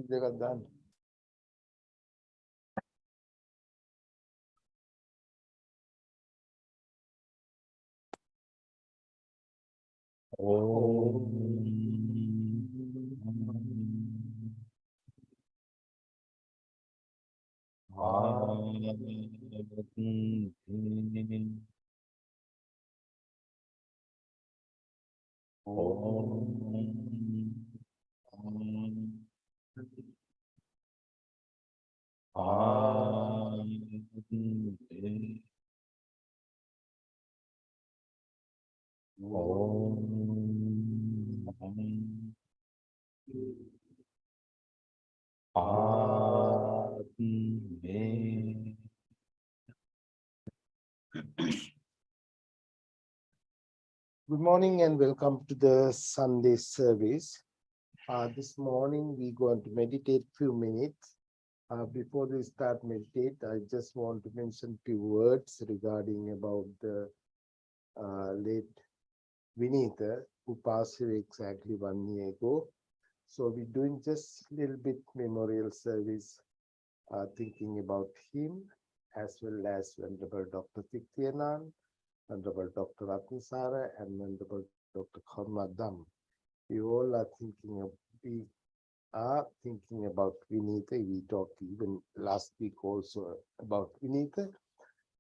They got done. Good morning and welcome to the Sunday service. This morning we're going to meditate few minutes. Before we start meditate, I just want to mention few words regarding about the late Vinitha, who passed away exactly 1 year ago. So we're doing just a little bit memorial service, thinking about him, as well as Venerable Dr. Thikthyanan, Venerable Dr. Ratnasara, and Venerable Dr. Karmadam. We all are thinking about Vinitha. We talked even last week also about Vinitha.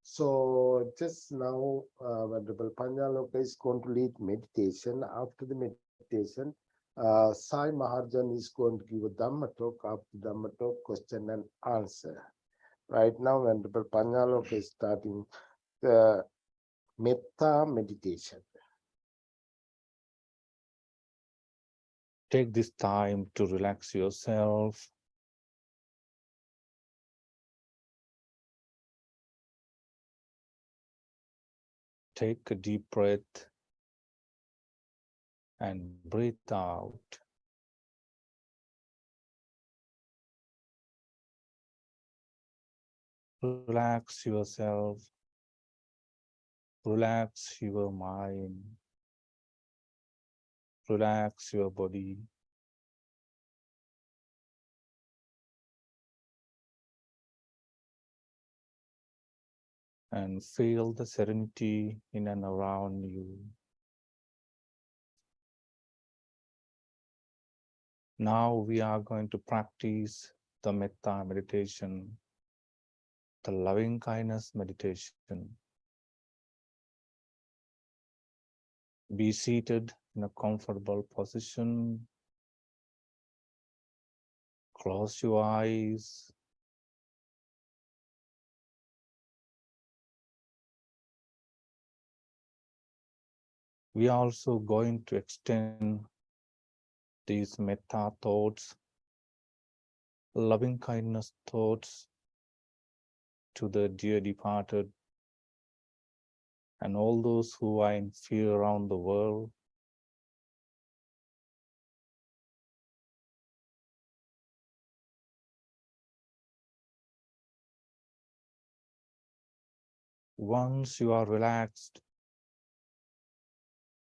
So just now, Venerable Panyaloka is going to lead meditation. After the meditation, Sai Maharjan is going to give a Dhamma talk. After Dhamma talk, question and answer. Right now, Venerable Panyaloka is starting the Metta meditation. Take this time to relax yourself. Take a deep breath and breathe out. Relax yourself. Relax your mind. Relax your body. And feel the serenity in and around you. Now we are going to practice the Metta meditation, the loving kindness meditation. Be seated in a comfortable position. Close your eyes. We are also going to extend these metta thoughts, loving kindness thoughts to the dear departed and all those who are in fear around the world. Once you are relaxed,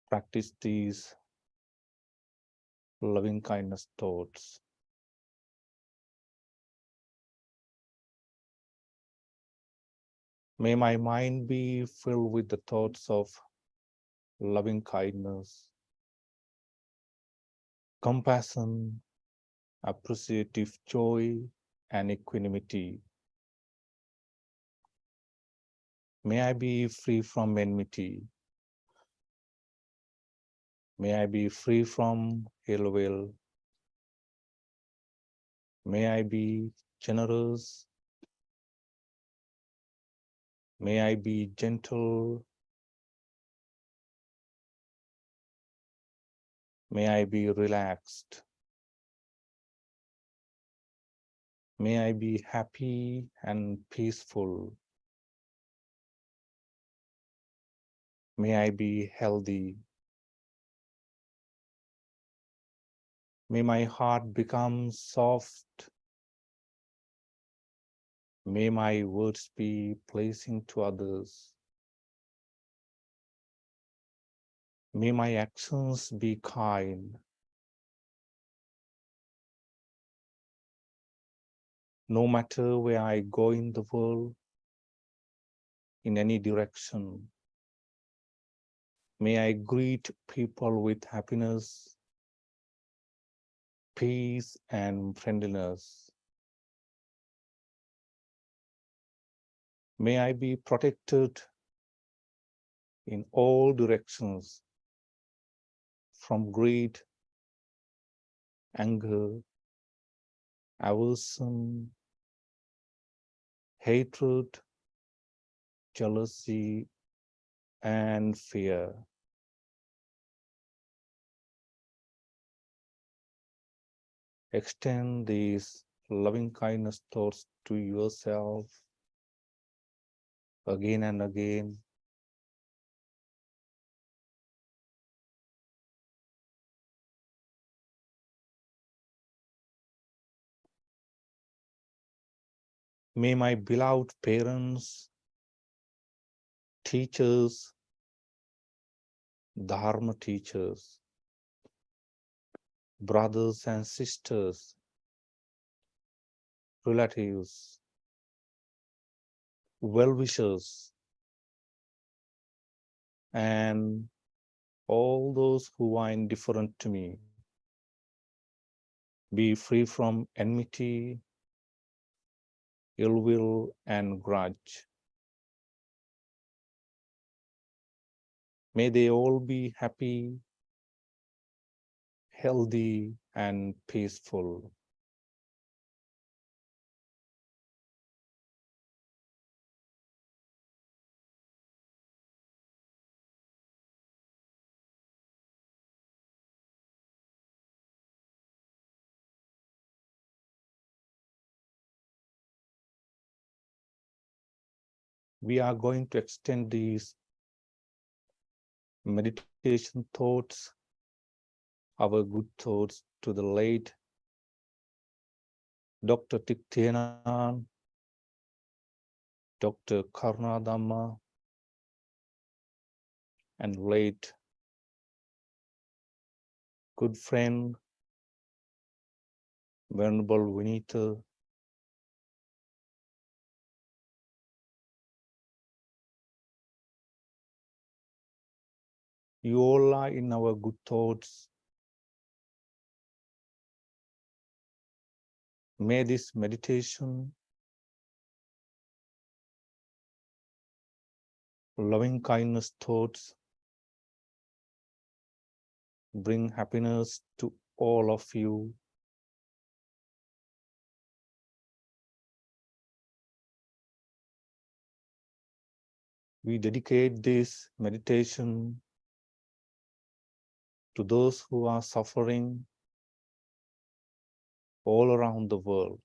practice these loving kindness thoughts. May my mind be filled with the thoughts of loving kindness, compassion, appreciative joy, and equanimity. May I be free from enmity. May I be free from ill will. May I be generous. May I be gentle. May I be relaxed. May I be happy and peaceful. May I be healthy. May my heart become soft. May my words be pleasing to others. May my actions be kind. No matter where I go in the world, in any direction, may I greet people with happiness, peace, and friendliness. May I be protected in all directions from greed, anger, aversion, hatred, jealousy, and fear. Extend these loving kindness thoughts to yourself again and again. May my beloved parents, teachers, Dharma teachers, brothers and sisters, relatives, well-wishers, and all those who are indifferent to me be free from enmity, ill will, and grudge. May they all be happy, healthy, and peaceful. We are going to extend these meditation thoughts, our good thoughts, to the late Dr. Tikthanan, Dr. Karnadhamma, and late good friend Venerable Vinita. You all are in our good thoughts. May this meditation, loving kindness thoughts, bring happiness to all of you. We dedicate this meditation to those who are suffering all around the world,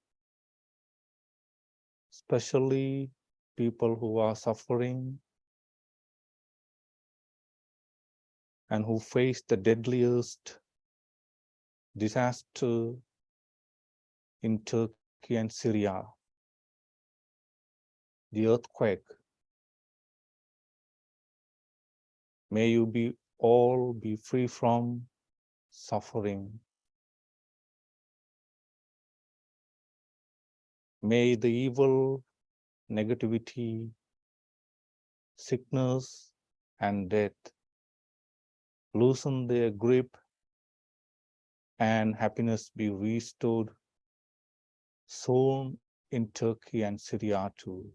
especially people who are suffering and who face the deadliest disaster in Turkey and Syria, the earthquake. May you be all be free from suffering. May the evil, negativity, sickness, and death loosen their grip and happiness be restored soon in Turkey and Syria too.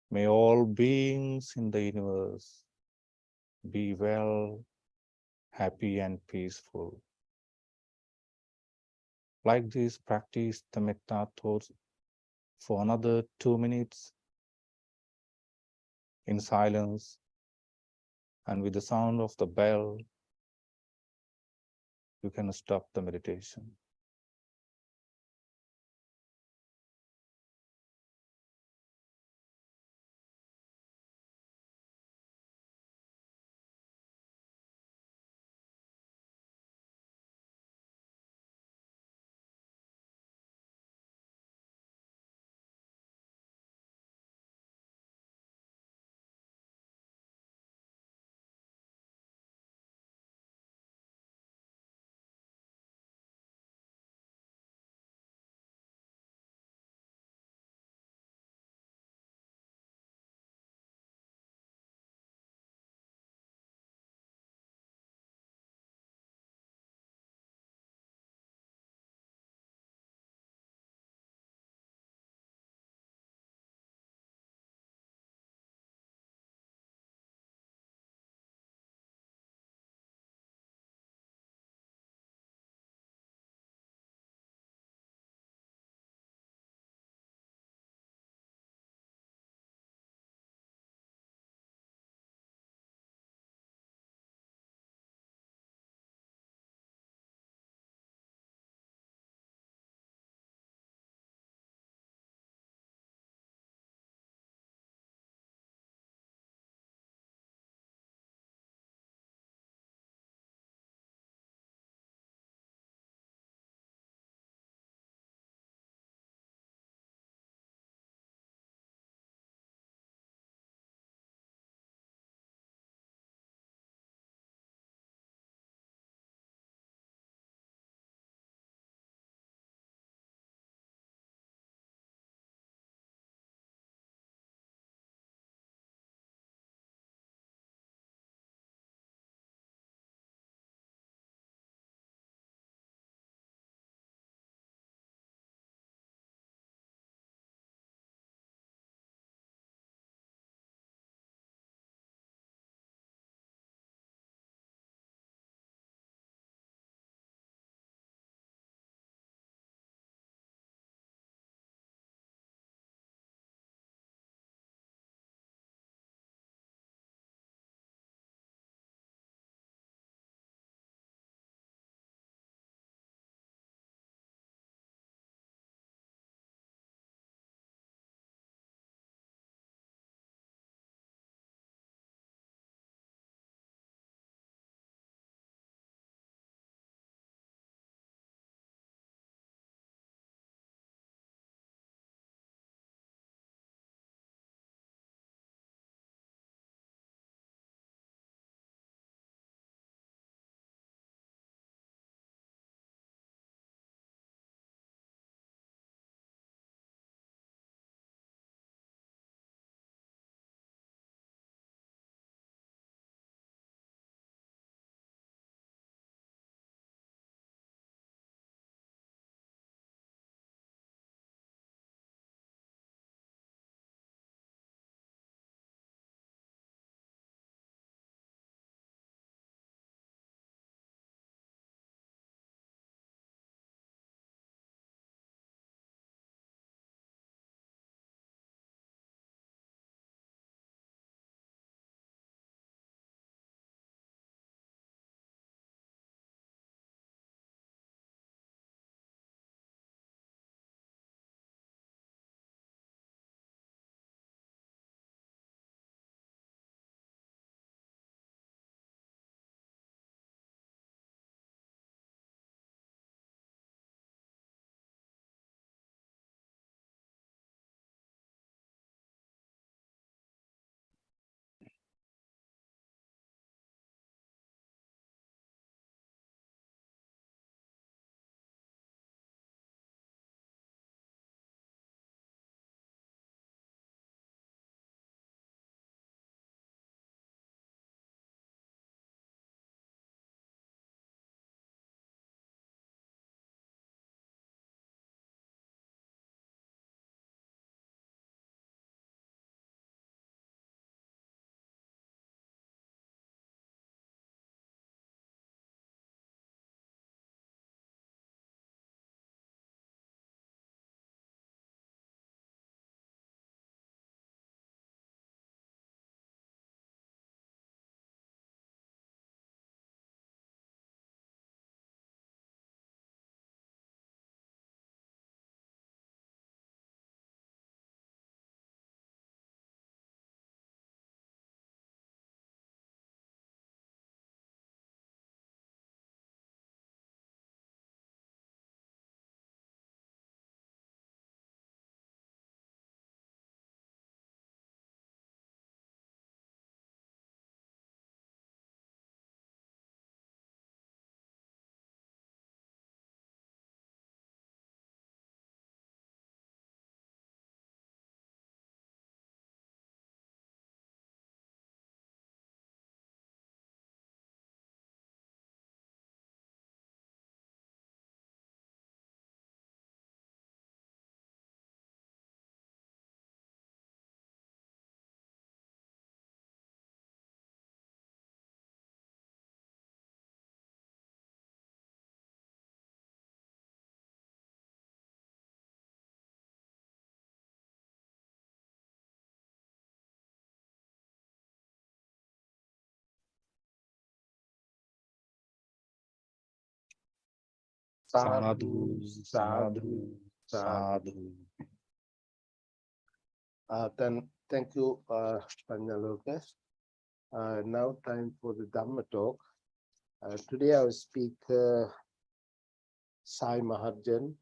May all beings in the universe be well, happy, and peaceful. Like this, practice the metta thoughts for another 2 minutes in silence, and with the sound of the bell, you can stop the meditation. Sadhu, sadhu, sadhu. Thank you, Panyaloka. Now time for the Dhamma talk. Today our speaker, Sai Mahajan.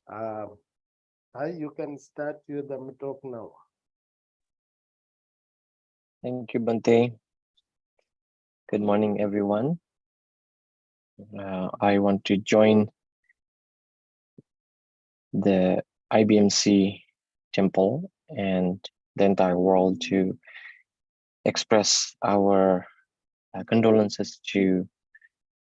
Sai, you can start your Dhamma talk now. Thank you, Bante. Good morning, everyone. I want to join the IBMC temple and the entire world to express our condolences to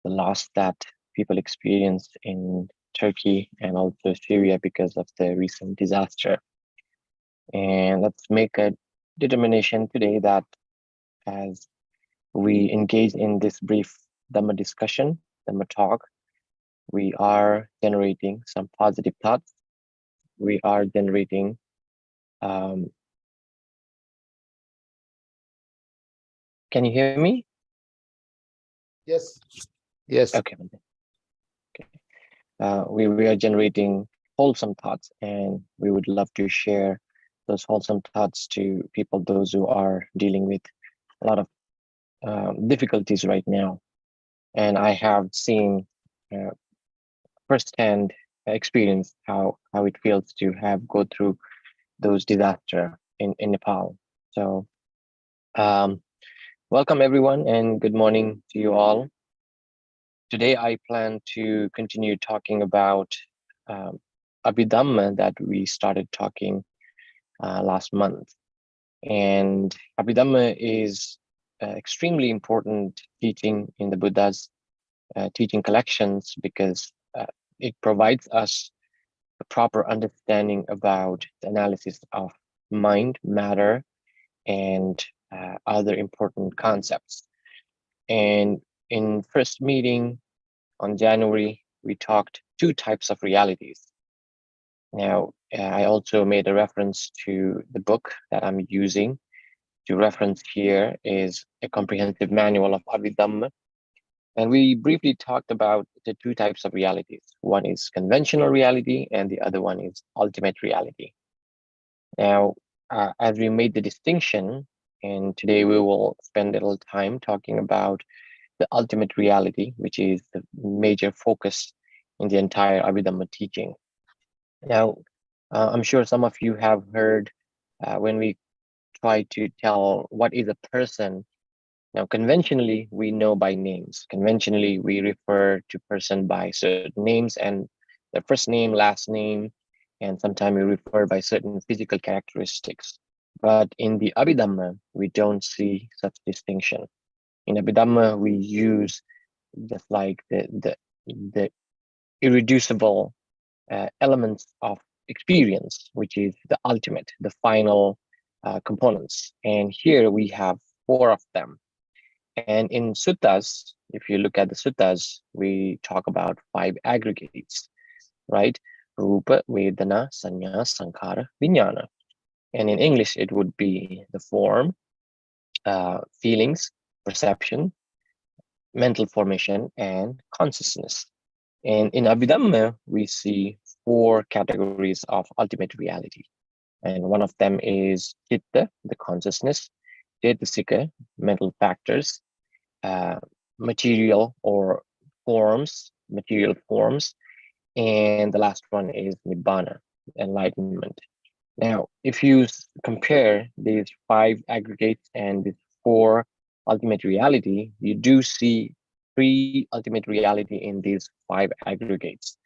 the loss that people experienced in Turkey and also Syria because of the recent disaster. And let's make a determination today that as we engage in this brief Dhamma discussion, Dhamma talk, we are generating some positive thoughts. We are generating can you hear me? Yes. Yes. Okay. We are generating wholesome thoughts, and we would love to share those wholesome thoughts to people, those who are dealing with a lot of difficulties right now. And I have seen firsthand experience how it feels to have go through those disaster in Nepal. So welcome everyone and good morning to you all. Today I plan to continue talking about Abhidhamma that we started talking last month. And Abhidhamma is extremely important teaching in the Buddha's teaching collections because it provides us a proper understanding about the analysis of mind, matter, and other important concepts. And in first meeting on January, we talked two types of realities. Now, I also made a reference to the book that I'm using to reference here is a comprehensive manual of Abhidhamma. And we briefly talked about the two types of realities. One is conventional reality and the other one is ultimate reality. Now, as we made the distinction, and today we will spend a little time talking about the ultimate reality, which is the major focus in the entire Abhidhamma teaching. Now, I'm sure some of you have heard when we try to tell what is a person. Now, conventionally, we know by names. Conventionally, we refer to person by certain names and their first name, last name, and sometimes we refer by certain physical characteristics. But in the Abhidhamma, we don't see such distinction. In Abhidhamma, we use just like the irreducible elements of experience, which is the ultimate, the final components. And here we have 4 of them. And in suttas, if you look at the suttas, we talk about 5 aggregates, right? Rupa, Vedana, Sanya, Sankhara, Vijnana. And in English, it would be the form, feelings, perception, mental formation, and consciousness. And in Abhidhamma, we see 4 categories of ultimate reality. And one of them is Chitta, the consciousness, Cetasika, mental factors, material forms, and the last one is Nibbana, enlightenment. Now, if you compare these 5 aggregates and these 4 ultimate reality, you do see 3 ultimate reality in these 5 aggregates.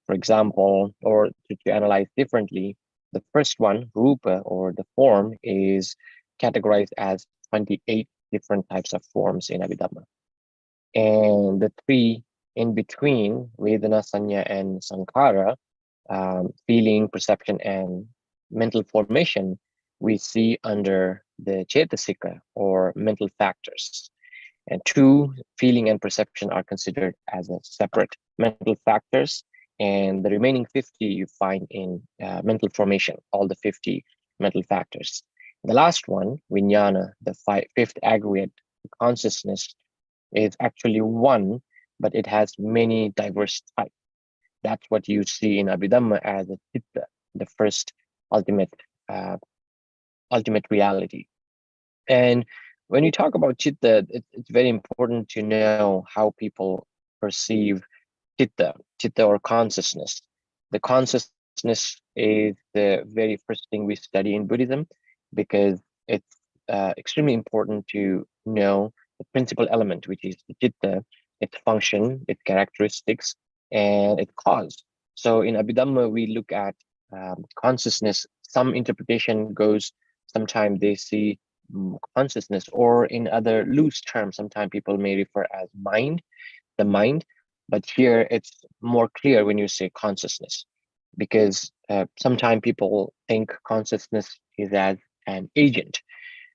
For example, or to analyze differently, the first one, Rupa, or the form, is categorized as 28 different types of forms in Abhidhamma. And the 3 in between, Vedana, Sanya, and Sankhara, feeling, perception, and mental formation, we see under the Cetasika, or mental factors. And 2, feeling and perception, are considered as a separate mental factors. And the remaining 50 you find in mental formation, all the 50 mental factors. The last one, Vijnana, the 5th aggregate, consciousness, is actually one, but it has many diverse types. That's what you see in Abhidhamma as a chitta, the first ultimate ultimate reality. And when you talk about chitta, it's very important to know how people perceive chitta or consciousness. The consciousness is the very first thing we study in Buddhism because it's extremely important to know the principal element, which is the chitta, its function, its characteristics, and its cause. So in Abhidhamma, we look at consciousness. Some interpretation goes, sometimes they see consciousness, or in other loose terms, sometimes people may refer as mind, the mind, but here it's more clear when you say consciousness, because sometimes people think consciousness is as an agent.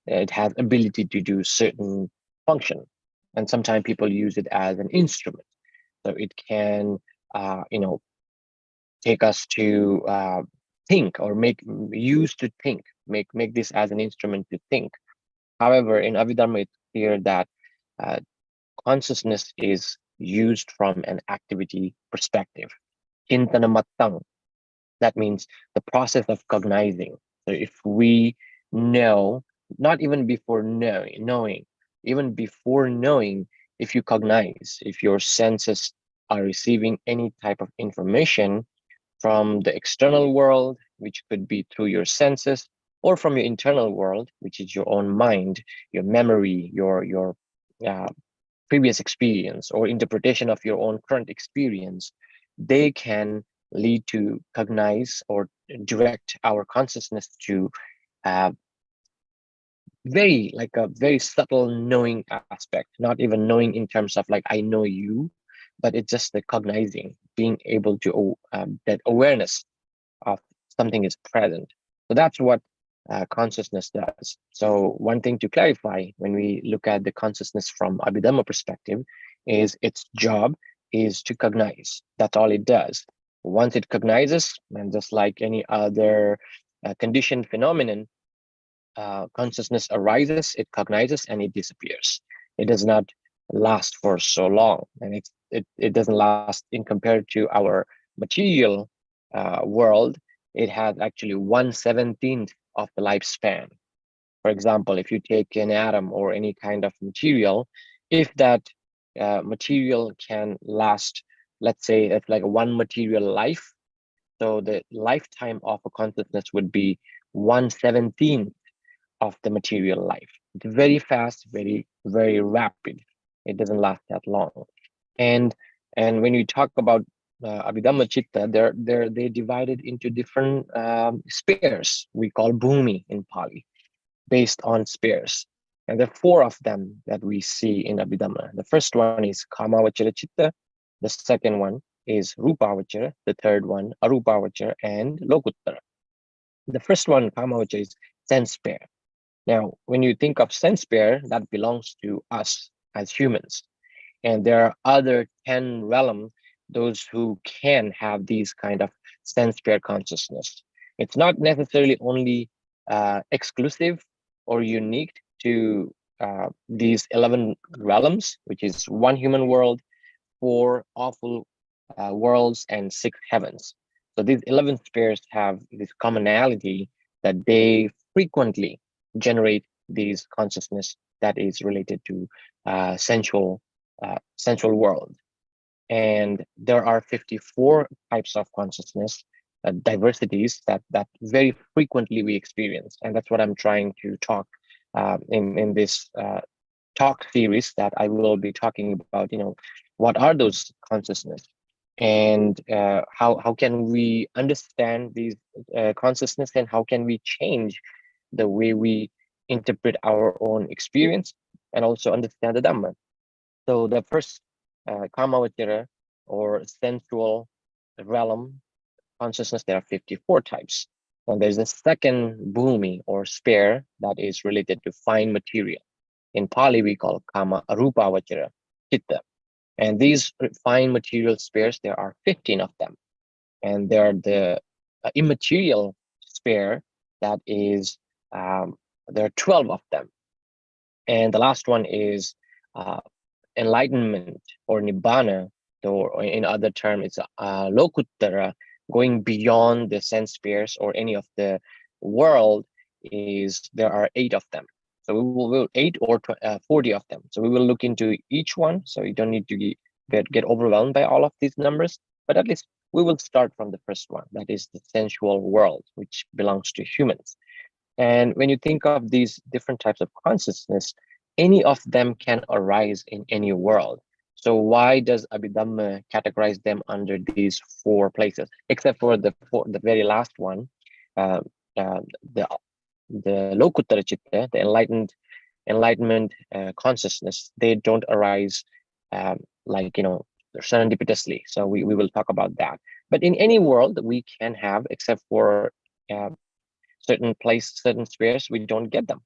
It has ability to do certain function, and sometimes people use it as an instrument. So it can, take us to think, or make use to think, make this as an instrument to think. However, in Abhidharma, it's clear that uh, consciousness is used from an activity perspective. Chintana, that means the process of cognizing. So if we know, not even before knowing, even before knowing, if you cognize, if your senses are receiving any type of information from the external world, which could be through your senses, or from your internal world, which is your own mind, your memory, your uh, previous experience or interpretation of your own current experience, they can lead to cognize or direct our consciousness to uh, like a very subtle knowing aspect, not even knowing in terms of like I know you, but it's just the cognizing, being able to that awareness of something is present. So that's what consciousness does. So one thing to clarify when we look at the consciousness from Abhidhamma perspective is its job is to cognize. That's all it does. Once it cognizes, and just like any other conditioned phenomenon, consciousness arises, it cognizes, and it disappears. It does not last for so long, and it doesn't last in compared to our material world. It has actually 1/17 of the lifespan. For example, if you take an atom or any kind of material, if that material can last, let's say it's like one material life, so the lifetime of a consciousness would be 1/17 of the material life. It's very fast, very rapid. It doesn't last that long. And when you talk about Abhidhamma Chitta, they divided into different spheres. We call bhumi in Pali, based on spheres. And there are four of them that we see in Abhidhamma. The first one is Kamavachara Chitta. The second one is Rupavachara. The third one, Arupavachara and Lokuttara. The first one, Kamavachara, is sense sphere. Now, when you think of sense sphere, that belongs to us as humans. And there are other 10 realms, those who can have these kind of sense sphere consciousness. It's not necessarily only exclusive or unique to these 11 realms, which is one human world, four awful worlds, and 6 heavens. So these 11 spheres have this commonality that they frequently generate these consciousness that is related to sensual world. And there are 54 types of consciousness diversities that very frequently we experience, and that's what I'm trying to talk in this talk series, that I will be talking about, what are those consciousness, and how can we understand these consciousness, and how can we change the way we interpret our own experience and also understand the Dhamma. So the first Kamavachara, or sensual realm consciousness, there are 54 types. And there's a second bhumi, or sphere, that is related to fine material. In Pali, we call Kama Arupavachara Chitta. And these fine material spheres, there are 15 of them. And there are the immaterial sphere, that is, there are 12 of them. And the last one is enlightenment or nibbana, or in other term, it's Lokuttara, going beyond the sense spheres or any of the world, is there are 8 of them. So we will 8 or 40 of them. So we will look into each one. So you don't need to get overwhelmed by all of these numbers, but at least we will start from the first one. That is the sensual world, which belongs to humans. And when you think of these different types of consciousness, any of them can arise in any world. So why does Abhidhamma categorize them under these 4 places, except for the very last one, uh, uh, the Lokuttara Chitta, the enlightenment consciousness? They don't arise like serendipitously. So we will talk about that. But in any world we can have, except for uh, certain spheres, we don't get them.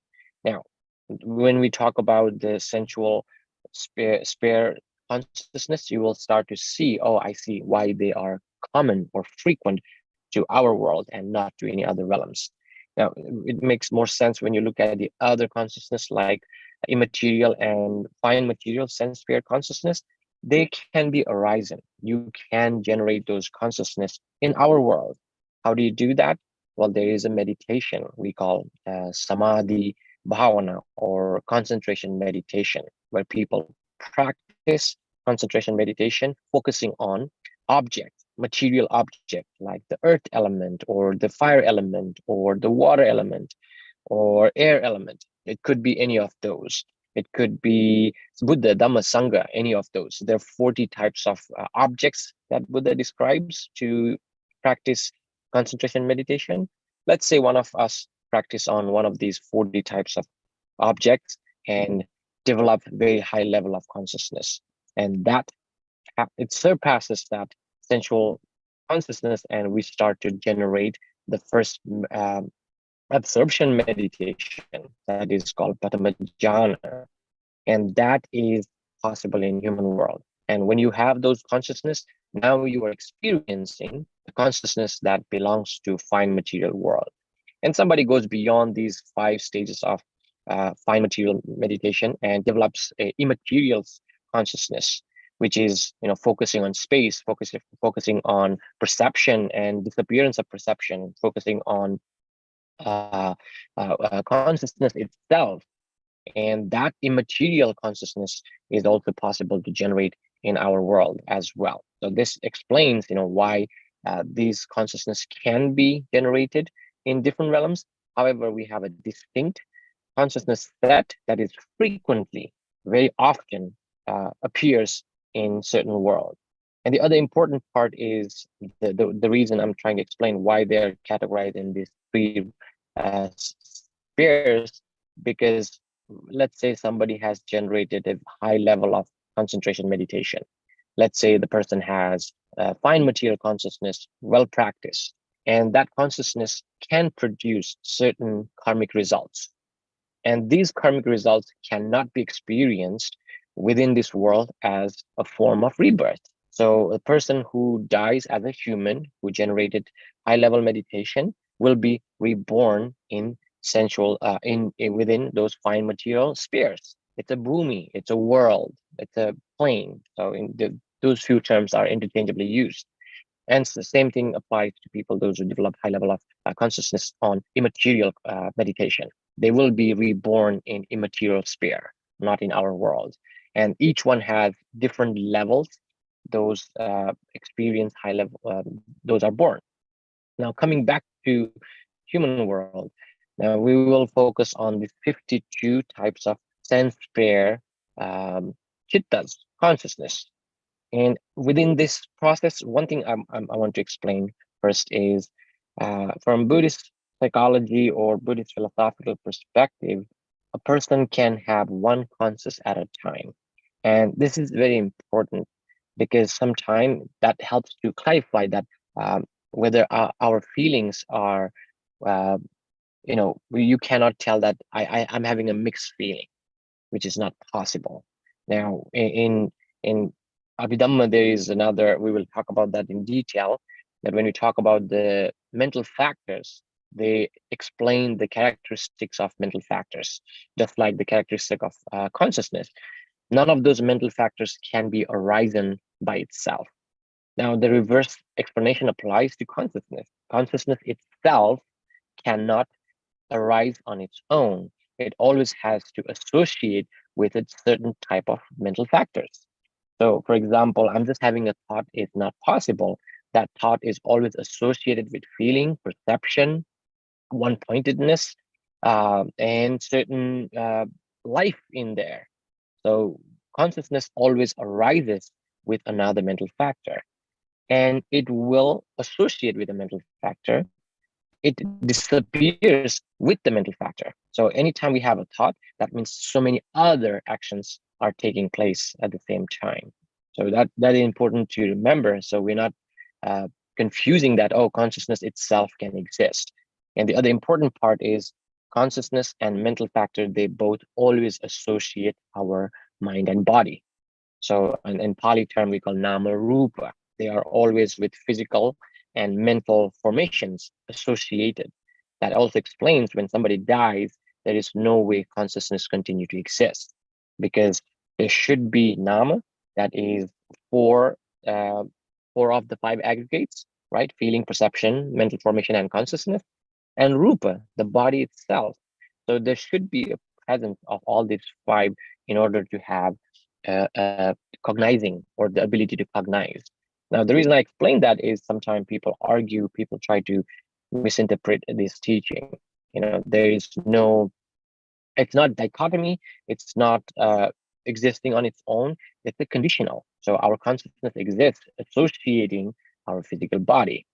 Now, when we talk about the sensual sphere consciousness, you will start to see, oh, I see why they are common or frequent to our world and not to any other realms. Now, it makes more sense when you look at the other consciousness, like immaterial and fine material sense sphere consciousness. They can be arising. You can generate those consciousness in our world. How do you do that? Well, there is a meditation we call samadhi bhavana, or concentration meditation, where people practice concentration meditation, focusing on objects, material object, like the earth element or the fire element or the water element or air element. It could be any of those. It could be Buddha, Dhamma, Sangha, any of those. There are 40 types of objects that Buddha describes to practice concentration meditation. Let's say one of us practice on one of these 40 types of objects and develop very high level of consciousness. And that it surpasses that sensual consciousness, and we start to generate the first absorption meditation that is called Patamajjhana. And that is possible in human world. And when you have those consciousness, now you are experiencing the consciousness that belongs to fine material world. And somebody goes beyond these 5 stages of fine material meditation and develops a immaterial consciousness, which is focusing on space, focusing on perception and disappearance of perception, focusing on consciousness itself. And that immaterial consciousness is also possible to generate in our world as well. So this explains why these consciousness can be generated in different realms. However, we have a distinct consciousness set that is frequently, very often appears in certain world. And the other important part is the reason I'm trying to explain why they're categorized in these 3 spheres, because let's say somebody has generated a high level of concentration meditation. Let's say the person has fine material consciousness, well practiced, and that consciousness can produce certain karmic results. And these karmic results cannot be experienced within this world as a form of rebirth. So a person who dies as a human, who generated high level meditation, will be reborn in sensual, within those fine material spheres. It's a bhumi, it's a world, it's a plane. So those few terms are interchangeably used. And the same thing applies to people, those who develop high level of consciousness on immaterial meditation. They will be reborn in immaterial sphere, not in our world. And each one has different levels. Those experience high level, those are born. Now, coming back to human world, now we will focus on the 52 types of sense sphere chittas, consciousness. And within this process, one thing I want to explain first is from Buddhist psychology or Buddhist philosophical perspective, a person can have one conscious at a time. And this is very important because sometimes that helps to clarify that whether our feelings are, you cannot tell that I'm having a mixed feeling, which is not possible. Now, in Abhidhamma, there is another, we will talk about that in detail, that when we talk about the mental factors, they explain the characteristics of mental factors, just like the characteristic of consciousness. None of those mental factors can be arisen by itself. Now, the reverse explanation applies to consciousness. Consciousness itself cannot arise on its own. It always has to associate with a certain type of mental factors. So, for example, I'm just having a thought is not possible. That thought is always associated with feeling, perception, one-pointedness, and certain life in there. So consciousness always arises with another mental factor, and it will associate with a mental factor. It disappears with the mental factor. So anytime we have a thought, that means so many other actions are taking place at the same time. So that is important to remember. So we're not confusing that, oh, consciousness itself can exist. And the other important part is consciousness and mental factor, they both always associate our mind and body. So in Pali term, we call nama rupa. They are always with physical and mental formations associated. That also explains when somebody dies, there is no way consciousness continue to exist, because there should be nama, that is four, four of the five aggregates, right? Feeling, perception, mental formation, and consciousness, and rupa, the body itself. So there should be a presence of all these five in order to have cognizing, or the ability to cognize. Now, the reason I explain that is sometimes people argue, people try to misinterpret this teaching. You know, there is no, it's not dichotomy, it's not existing on its own, it's a conditional. So our consciousness exists associating our physical body.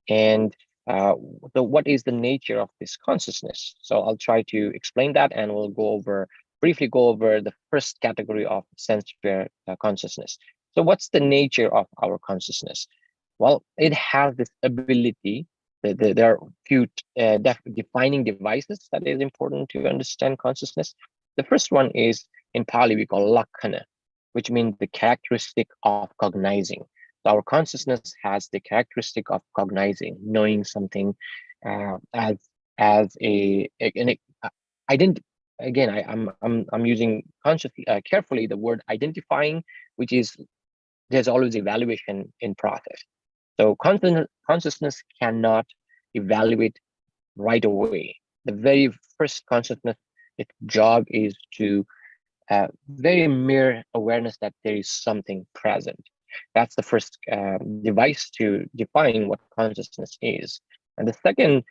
And so what is the nature of this consciousness? So I'll try to explain that, and we'll briefly go over the first category of sense-aware consciousness. So what's the nature of our consciousness? Well, it has this ability. There are few defining devices that is important to understand consciousness. The first one is, in Pali, we call lakhana, which means the characteristic of cognizing. So our consciousness has the characteristic of cognizing, knowing something as a ident. Again, I'm using consciously carefully the word identifying, which is, there's always evaluation in process. So consciousness cannot evaluate right away. The very first consciousness, its job is to very mere awareness that there is something present. That's the first device to define what consciousness is. And the second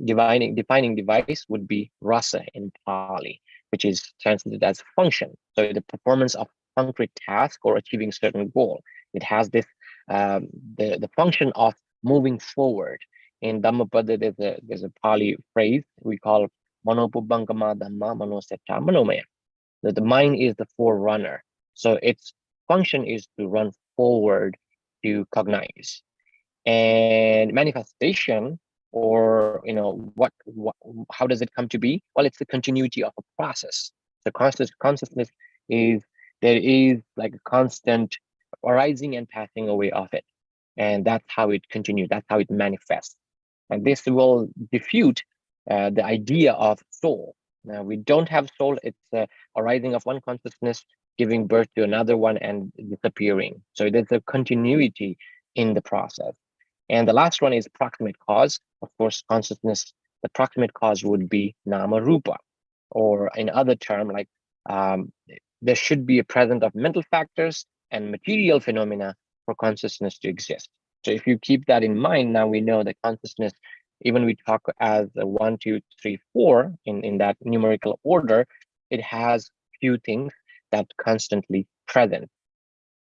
defining device would be rasa in Pali, which is translated as function. So the performance of concrete task or achieving certain goal. It has this the function of moving forward. In Dhammapada, there's a Pali phrase we call Manopubbangama Dhamma Manosetta Manomaya. That the mind is the forerunner. So its function is to run forward to cognize. And manifestation, or how does it come to be? Well, it's the continuity of a process. The consciousness is, there is like a constant arising and passing away of it. And that's how it continues, that's how it manifests. And this will defute the idea of soul. Now, we don't have soul, it's a arising of one consciousness, giving birth to another one and disappearing. So there's a continuity in the process. And the last one is proximate cause. Of course, consciousness, the proximate cause would be nama rupa, or in other term, like there should be a presence of mental factors and material phenomena for consciousness to exist. So if you keep that in mind, now we know that consciousness, even we talk as a 1, 2, 3, 4 in that numerical order, it has few things that constantly present.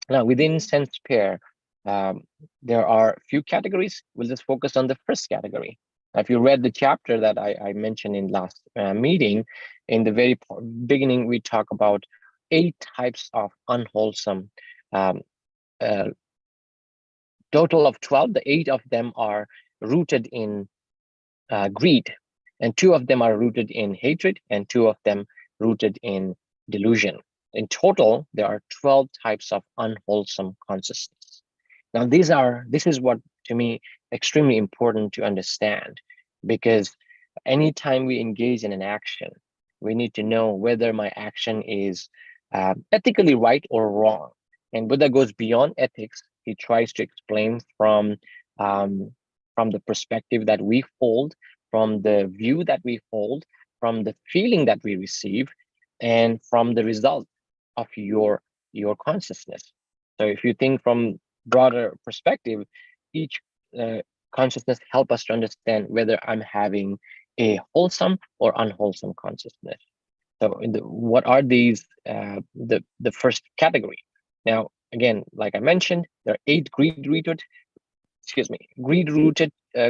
Now within sense pair, there are few categories. We'll just focus on the first category. If you read the chapter that I mentioned in last meeting, in the very beginning, we talk about 8 types of unwholesome, total of 12. The 8 of them are rooted in greed, and 2 of them are rooted in hatred, and 2 of them rooted in delusion. In total, there are 12 types of unwholesome consciousness. Now, this is what, to me, extremely important to understand, because anytime we engage in an action, we need to know whether my action is ethically right or wrong. And Buddha goes beyond ethics. He tries to explain um, from the perspective that we hold, from the view that we hold, from the feeling that we receive, and from the result of your consciousness. So if you think from broader perspective, each consciousness help us to understand whether I'm having a wholesome or unwholesome consciousness. So what are these? The first category. Now, again, like I mentioned, there are 8 greed-rooted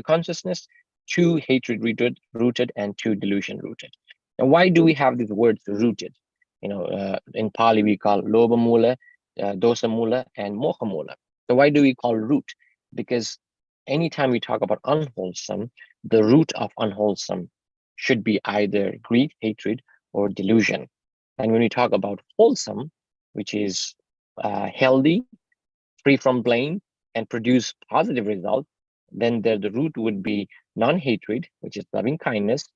consciousness, 2 hatred-rooted, and 2 delusion-rooted. Now, why do we have these words rooted? In Pali we call lobha mula, dosa mula, and moha mula. So why do we call root? Because anytime we talk about unwholesome, the root of unwholesome should be either greed, hatred, or delusion. And when we talk about wholesome, which is healthy, free from blame, and produce positive results, then the root would be non-hatred, which is loving kindness,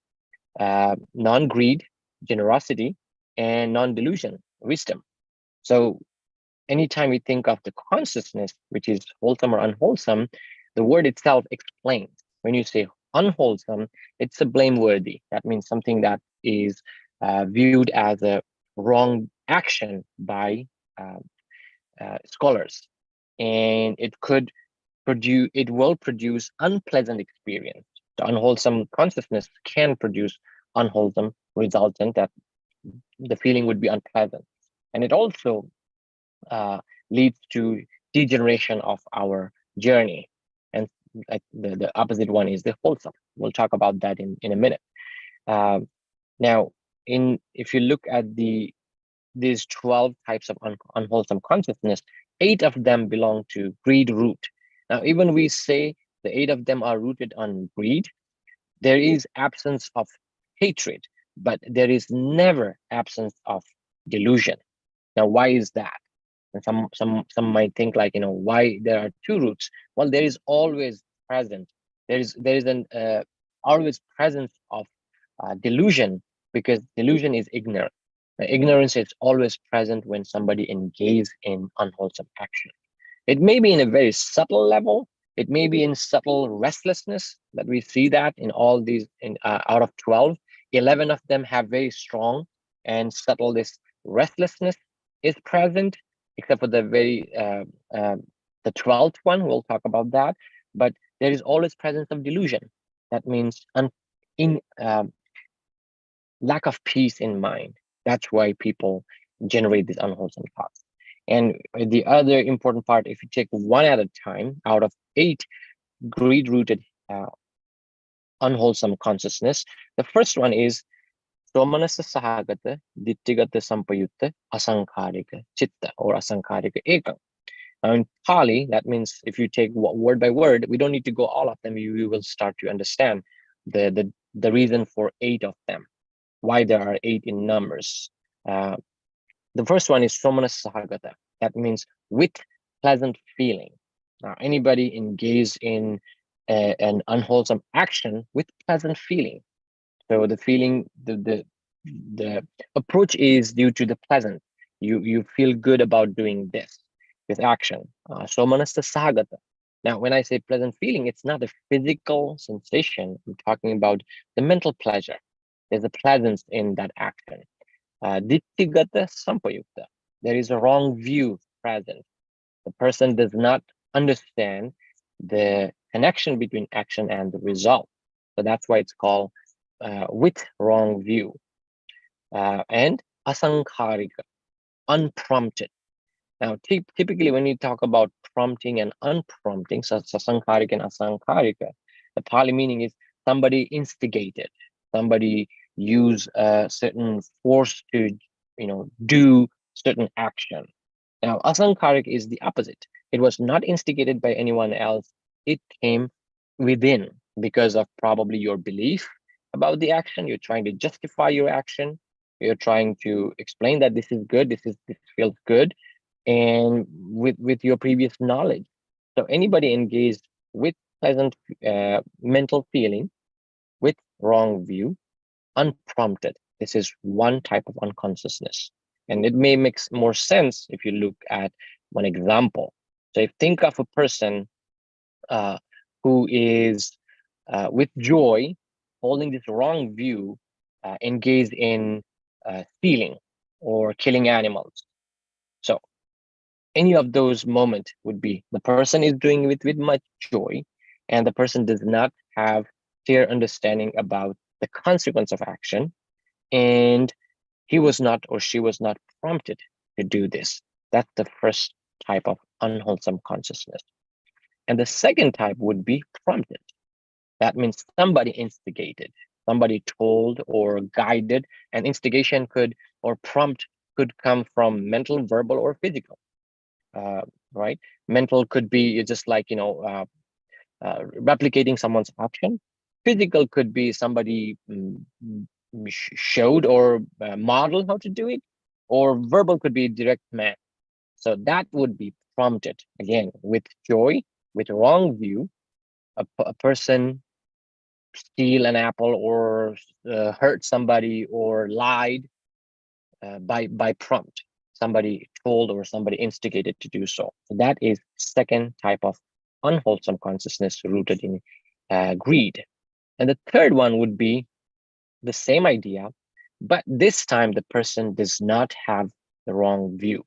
non-greed, generosity, and non-delusion, wisdom. So anytime we think of the consciousness, which is wholesome or unwholesome, the word itself explains. When you say unwholesome, it's a blameworthy. That means something that is viewed as a wrong action by scholars, and it will produce unpleasant experience. The unwholesome consciousness can produce unwholesome resultant that the feeling would be unpleasant, and it also leads to degeneration of our journey. And the opposite one is the wholesome. We'll talk about that in a minute. Now, if you look at these 12 types of unwholesome consciousness, 8 of them belong to greed root. Now, even we say the 8 of them are rooted on greed, there is absence of hatred, but there is never absence of delusion. Now, why is that? And some might think like, why there are 2 roots? Well, there is always present. There is an always presence of delusion, because delusion is ignorance. Ignorance is always present when somebody engages in unwholesome action. It may be in a very subtle level. It may be in subtle restlessness that we see that in all these, out of 12, 11 of them have very strong and subtle, this restlessness is present, except for the 12th one. We'll talk about that. But there is always presence of delusion. That means lack of peace in mind. That's why people generate these unwholesome thoughts. And the other important part, if you take one at a time, out of 8 greed-rooted unwholesome consciousness, the first one is somanasa sahagata dittigata sampayutta asankharika chitta, or asankharika ekam. Now in Pali, that means if you take word by word, we don't need to go all of them. You will start to understand the reason for 8 of them, why there are 8 in numbers. The first one is somanasa sahagata. That means with pleasant feeling. Now, anybody engaged in an unwholesome action with pleasant feeling. So the feeling, the approach is due to the pleasant. You feel good about doing this action. Somanasa sahagata. Now, when I say pleasant feeling, it's not a physical sensation. I'm talking about the mental pleasure. There's a pleasance in that action. Dittigata sampayukta. There is a wrong view present. The person does not understand the connection between action and the result. So that's why it's called with wrong view. And asankharika, unprompted. Now, typically when you talk about prompting and unprompting, so sasankharika and asankharika, the Pali meaning is somebody instigated, somebody use a certain force to, do certain action. Now, asankharika is the opposite. It was not instigated by anyone else. It came within because of probably your belief about the action. You're trying to justify your action. You're trying to explain that this is good, this feels good, and with your previous knowledge. So anybody engaged with pleasant mental feeling, with wrong view, unprompted, this is one type of unconsciousness. And it may make more sense if you look at one example. So if think of a person who is with joy, holding this wrong view, engaged in stealing or killing animals. So any of those moments would be the person is doing it with much joy, and the person does not have clear understanding about the consequence of action, and he was not or she was not prompted to do this. That's the first type of unwholesome consciousness. And the second type would be prompted. That means somebody instigated, somebody told or guided, and instigation could or prompt could come from mental, verbal, or physical. Uh, right? Mental could be just like, replicating someone's action. Physical could be somebody showed or modeled how to do it, or verbal could be direct command. So that would be prompted again with joy, with wrong view. A person steal an apple or hurt somebody or lied by prompt. Somebody told or somebody instigated to do so. So that is second type of unwholesome consciousness rooted in greed. And the third one would be the same idea, but this time the person does not have the wrong view.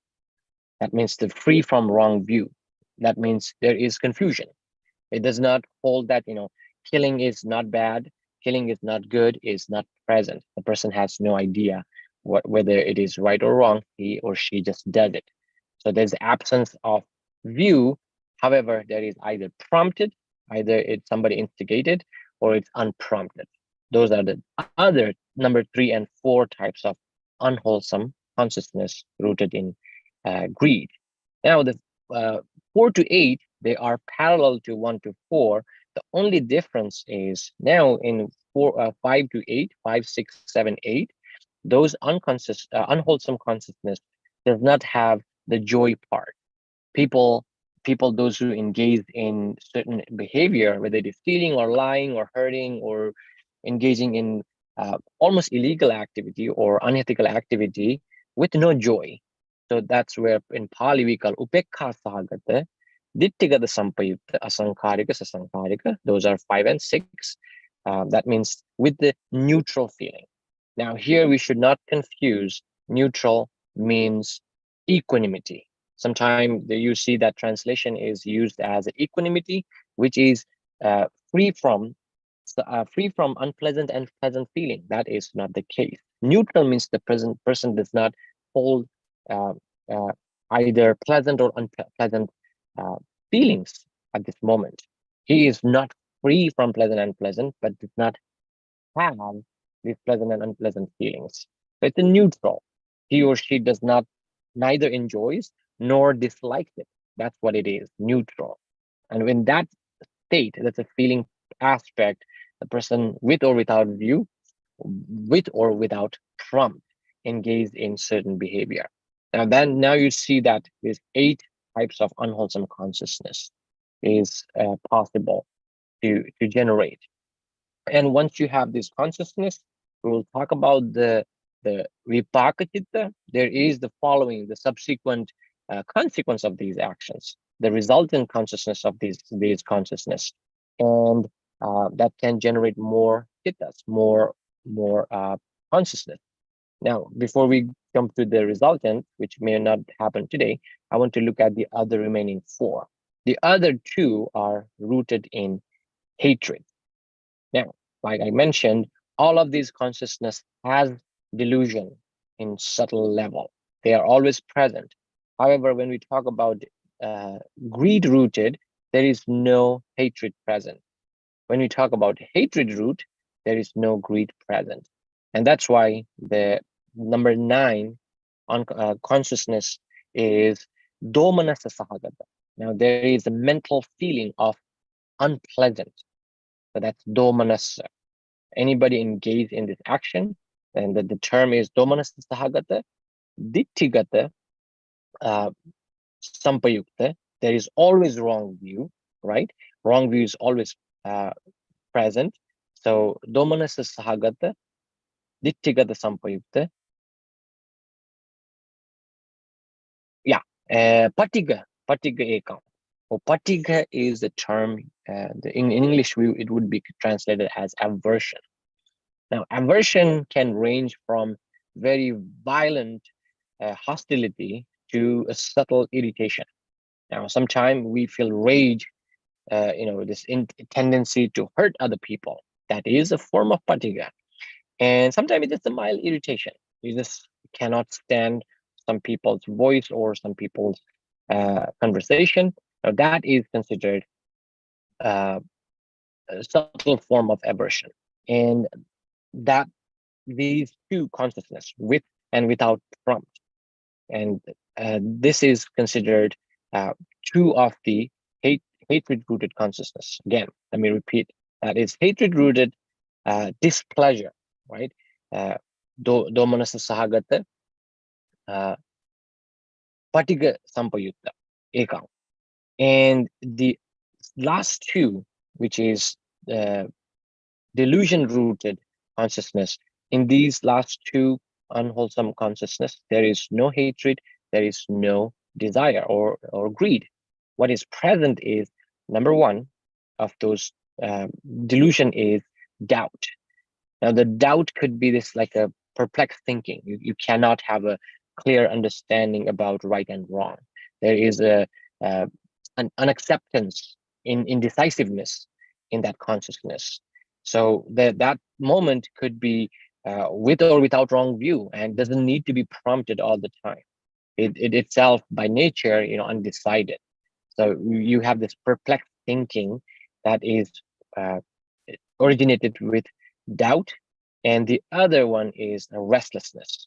That means the free from wrong view. That means there is confusion. It does not hold that, killing is not bad, killing is not good, is not present. The person has no idea whether it is right or wrong. He or she just does it. So there's absence of view. However, there is either prompted, either it's somebody instigated, or it's unprompted. Those are the other number 3 and 4 types of unwholesome consciousness rooted in greed. Now, the 4 to 8, they are parallel to 1 to 4. The only difference is now in 5 to 8, 5, 6, 7, 8, those unwholesome consciousness does not have the joy part. People, those who engage in certain behavior, whether it is stealing or lying or hurting or engaging in almost illegal activity or unethical activity with no joy. So that's where in Pali we call upekha sahagata, dittigata sampayukta, asankarika, sasankarika. Those are 5 and 6. That means with the neutral feeling. Now here we should not confuse neutral means equanimity. Sometimes you see that translation is used as equanimity, which is free from unpleasant and pleasant feeling. That is not the case. Neutral means the person does not hold uh, uh, either pleasant or unpleasant uh, feelings at this moment. He is not free from pleasant and unpleasant, but does not have these pleasant and unpleasant feelings. So it's a neutral. He or she does not neither enjoys nor dislikes it. That's what it is, neutral. And in that state, that's a feeling aspect, the person with or without view, with or without prompt, engaged in certain behavior. Now you see that there's 8 types of unwholesome consciousness is possible to generate. And once you have this consciousness, we will talk about the vipaka chitta. There is the following, the subsequent consequence of these actions, the resultant consciousness of these consciousness, and that can generate more chittas, more consciousness. Now, before we come to the resultant, which may not happen today, I want to look at the other remaining 4. The other 2 are rooted in hatred. Now, like I mentioned, all of these consciousness has delusion in subtle level. They are always present. However, when we talk about greed rooted, there is no hatred present. When we talk about hatred root, there is no greed present. And that's why the number 9 on consciousness is domanasa sahagata. Now, there is a mental feeling of unpleasant. So that's domanasa. Anybody engaged in this action, and the term is domanasa sahagata, ditthigata, sampayukta. There is always wrong view, right? Wrong view is always present. So domanasa sahagata, ditthigata sampayukta, Patiga ekam. Or patiga is the term, in English it would be translated as aversion. Now, aversion can range from very violent hostility to a subtle irritation. Now, sometimes we feel rage, this tendency to hurt other people. That is a form of patiga. And sometimes it's just a mild irritation. You just cannot stand some people's voice or some people's conversation. Now, that is considered uh, a subtle form of aversion. And that these two consciousness, with and without prompt. And this is considered two of the hatred-rooted consciousness. Again, let me repeat, that is hatred-rooted displeasure, right? Domanasa sahagata patiga sampayutta ekam. And the last two, which is delusion-rooted consciousness, in these last two unwholesome consciousness, there is no hatred, there is no desire or greed. What is present is, number one of those delusion is doubt. Now, the doubt could be this like a perplexed thinking. You cannot have a clear understanding about right and wrong. There is an unacceptance, in indecisiveness in that consciousness. So that moment could be with or without wrong view, and doesn't need to be prompted all the time. It itself by nature, undecided. So you have this perplexed thinking that is uh, originated with doubt, and the other one is restlessness.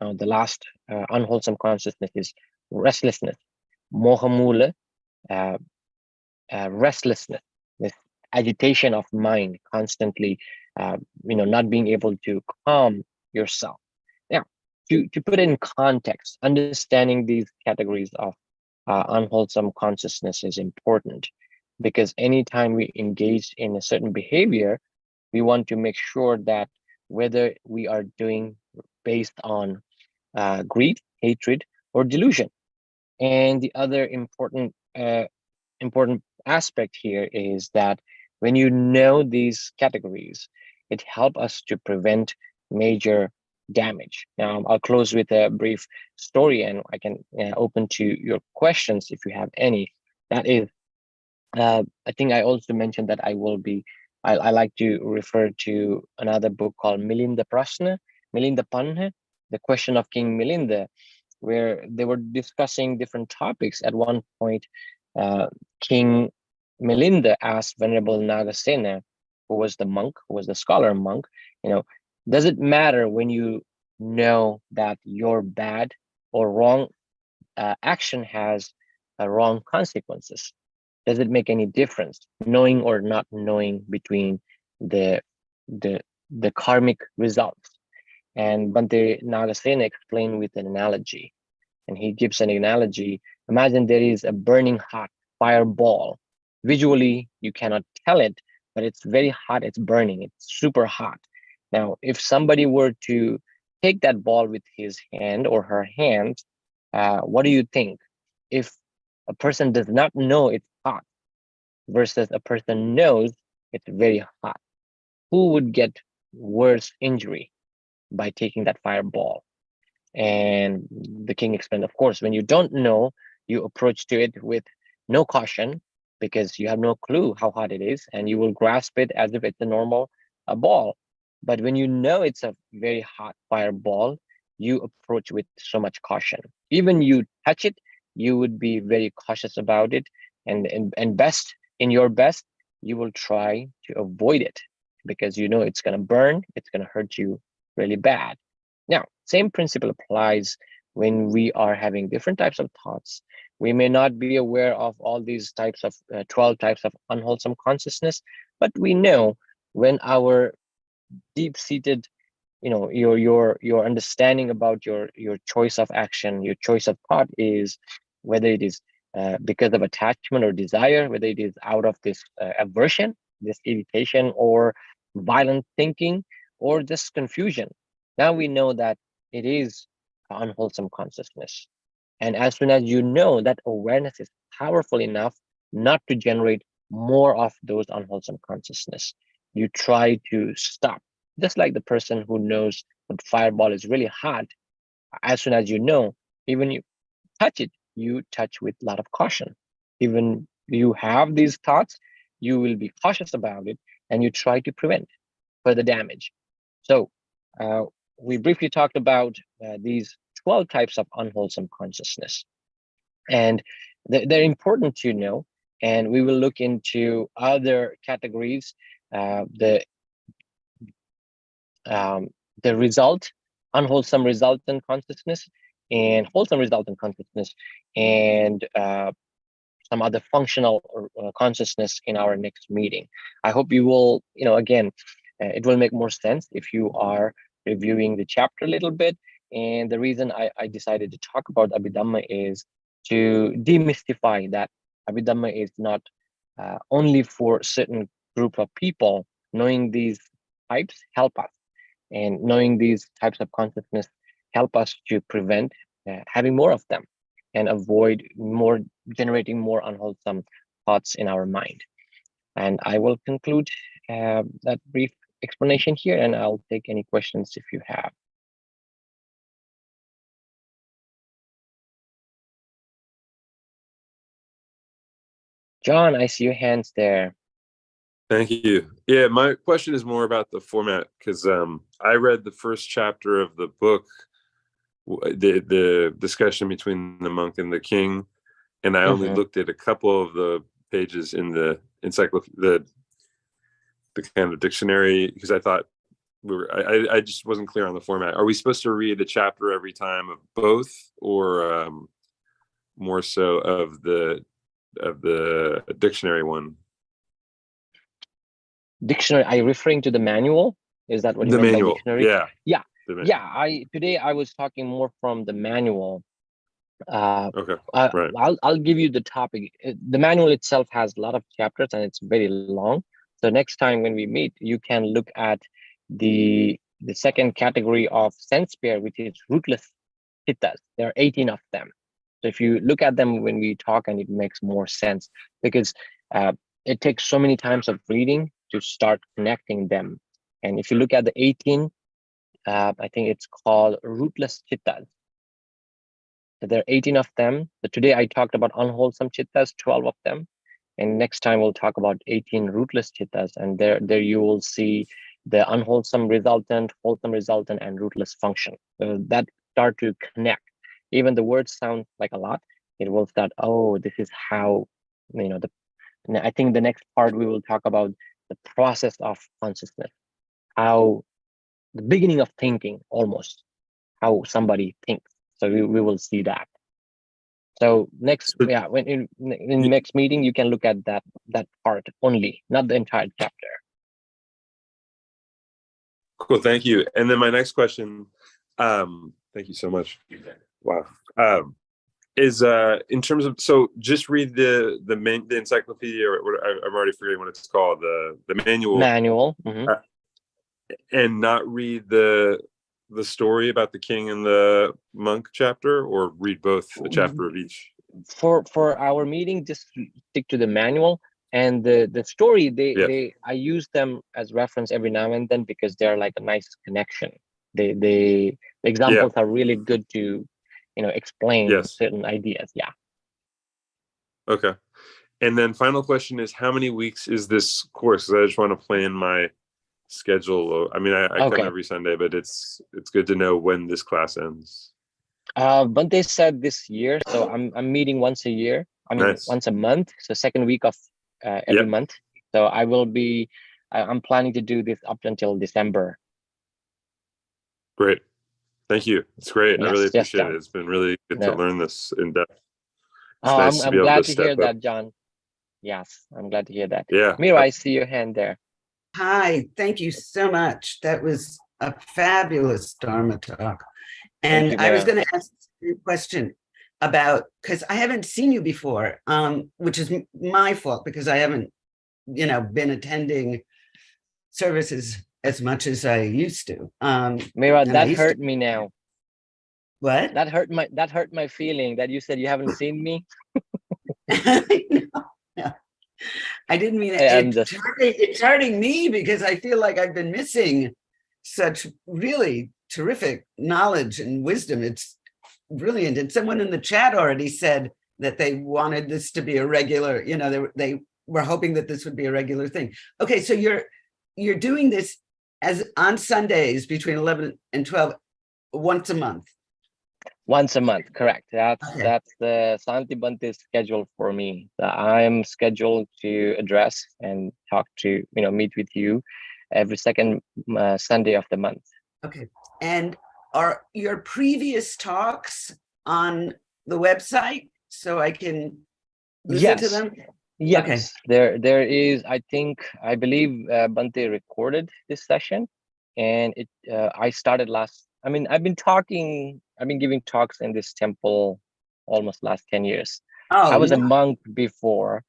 The last unwholesome consciousness is restlessness, mohamula, uh, restlessness, this agitation of mind, constantly, not being able to calm yourself. Now, to put it in context, understanding these categories of unwholesome consciousness is important, because anytime we engage in a certain behavior, we want to make sure that whether we are doing based on greed, hatred, or delusion. And the other important aspect here is that when you know these categories, it helps us to prevent major damage. Now, I'll close with a brief story, and I can open to your questions if you have any. That is, I think I also mentioned that I like to refer to another book called Milinda Prashna, Milinda Panha, The Question of King Milinda, where they were discussing different topics. At one point, King Milinda asked Venerable Nagasena, who was the monk, who was the scholar monk, does it matter when you know that your bad or wrong action has wrong consequences? Does it make any difference, knowing or not knowing, between the the karmic results? And Bhante Nagasena explained with an analogy, and he gives an analogy. Imagine there is a burning hot fireball. Visually, you cannot tell it, but it's very hot, it's burning, it's super hot. Now, if somebody were to take that ball with his hand or her hand, what do you think? If a person does not know it's hot versus a person knows it's very hot, who would get worse injury by taking that fireball? And the king explained, of course, when you don't know, you approach to it with no caution, because you have no clue how hot it is, and you will grasp it as if it's a normal ball. But when you know it's a very hot fireball, you approach with so much caution. Even you touch it, you would be very cautious about it, and best, in your best, you will try to avoid it, because you know it's going to burn, it's going to hurt you really bad. Now, same principle applies when we are having different types of thoughts. We may not be aware of all these types of 12 types of unwholesome consciousness, but we know when our deep-seated, your understanding about your choice of action, your choice of thought is whether it is because of attachment or desire, whether it is out of this aversion, this irritation, or violent thinking, or just confusion. Now we know that it is unwholesome consciousness. And as soon as you know, that awareness is powerful enough not to generate more of those unwholesome consciousness. You try to stop, just like the person who knows that fireball is really hot. As soon as you know, even you touch it, you touch with a lot of caution. Even you have these thoughts, you will be cautious about it, and you try to prevent further damage. So we briefly talked about these 12 types of unwholesome consciousness, and they're important to know. And we will look into other categories, the result, unwholesome resultant consciousness, and wholesome resultant consciousness, and some other functional consciousness in our next meeting. I hope you will, again, it will make more sense if you are reviewing the chapter a little bit. And the reason I decided to talk about Abhidhamma is to demystify that Abhidhamma is not only for certain group of people. Knowing these types help us, and knowing these types of consciousness help us to prevent having more of them and avoid generating more unwholesome thoughts in our mind. And I will conclude that brief explanation here, and I'll take any questions if you have. John, I see your hands there. Thank you. Yeah, my question is more about the format, because I read the first chapter of the book, the discussion between the monk and the king, and I only looked at a couple of the pages in the encyclopedia, the kind of dictionary, because I thought I just wasn't clear on the format. Are we supposed to read a chapter every time of both, or more so of the dictionary one? Dictionary, are you referring to the manual? Is that what you meant by dictionary? Yeah. Today I was talking more from the manual. Okay. Right. I'll give you the topic. The manual itself has a lot of chapters and it's very long. So next time when we meet, you can look at the second category of sense pair, which is rootless chittas. There are 18 of them. So if you look at them when we talk, and it makes more sense, because it takes so many times of reading to start connecting them. And if you look at the 18, I think it's called rootless chittas. So there are 18 of them. So today I talked about unwholesome chittas, 12 of them. And next time we'll talk about 18 rootless chittas. And there you will see the unwholesome resultant, wholesome resultant, and rootless function. So that start to connect. Even the words sound like a lot. It will start, oh, this is how, I think the next part we will talk about the process of consciousness, how the beginning of thinking, almost how somebody thinks. So we will see that. So next, when in next meeting, you can look at that part only, not the entire chapter. Cool, thank you. And then my next question, thank you so much. Wow. Is in terms of, so just read the encyclopedia, or what, I'm already forgetting what it's called, the manual. And not read the story about the king and the monk chapter, or read both, a chapter of each? For our meeting, just stick to the manual. And the story, I use them as reference every now and then, because they're like a nice connection. The examples are really good to explain certain ideas. Okay. And then final question is, how many weeks is this course? Because I just want to plan my schedule. I mean, I come every Sunday, but it's good to know when this class ends. Bante said this year, so I'm meeting once a year. I mean, once a month. So second week of every month. So I will be. I'm planning to do this up until December. Great. Thank you. It's great. I really appreciate it. It's been really good to learn this in depth. It's nice I'm glad to hear that, John. Yes, I'm glad to hear that. Yeah. Mira, I see your hand there. Hi, thank you so much. That was a fabulous Dharma talk. And I was going to ask you a question about, because I haven't seen you before, which is my fault, because I haven't, been attending services as much as I used to. Mira, that hurt me now. What? That hurt my feeling that you said you haven't seen me. No. I didn't mean it. I'm just It's hurting me because I feel like I've been missing such really terrific knowledge and wisdom. It's brilliant. And someone in the chat already said that they wanted this to be a regular, they were hoping that this would be a regular thing. Okay, so you're doing this as on Sundays between 11 and 12 once a month. once a month, correct. That's Okay. that's the Santi Bante schedule for me. I'm scheduled to address and talk to, meet with you every second Sunday of the month. Okay. And are your previous talks on the website so I can listen to them? Yes, Okay. there is. I believe Bante recorded this session, and I started I've been giving talks in this temple almost last 10 years. Oh, I was a monk before,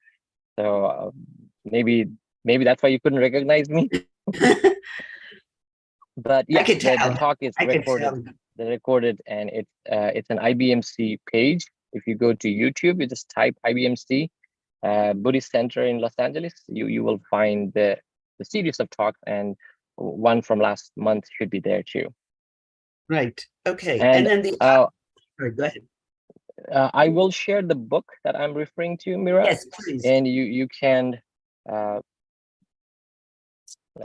so maybe that's why you couldn't recognize me. But I yes, could the tell. talk is I could recorded. tell. They're recorded, and it's an IBMC page. If you go to YouTube, you just type IBMC Buddhist Center in Los Angeles. You will find the series of talks, and one from last month should be there too. Right. Okay. And then the sorry, go ahead. I will share the book that I'm referring to, Mira. Yes, please. And you can let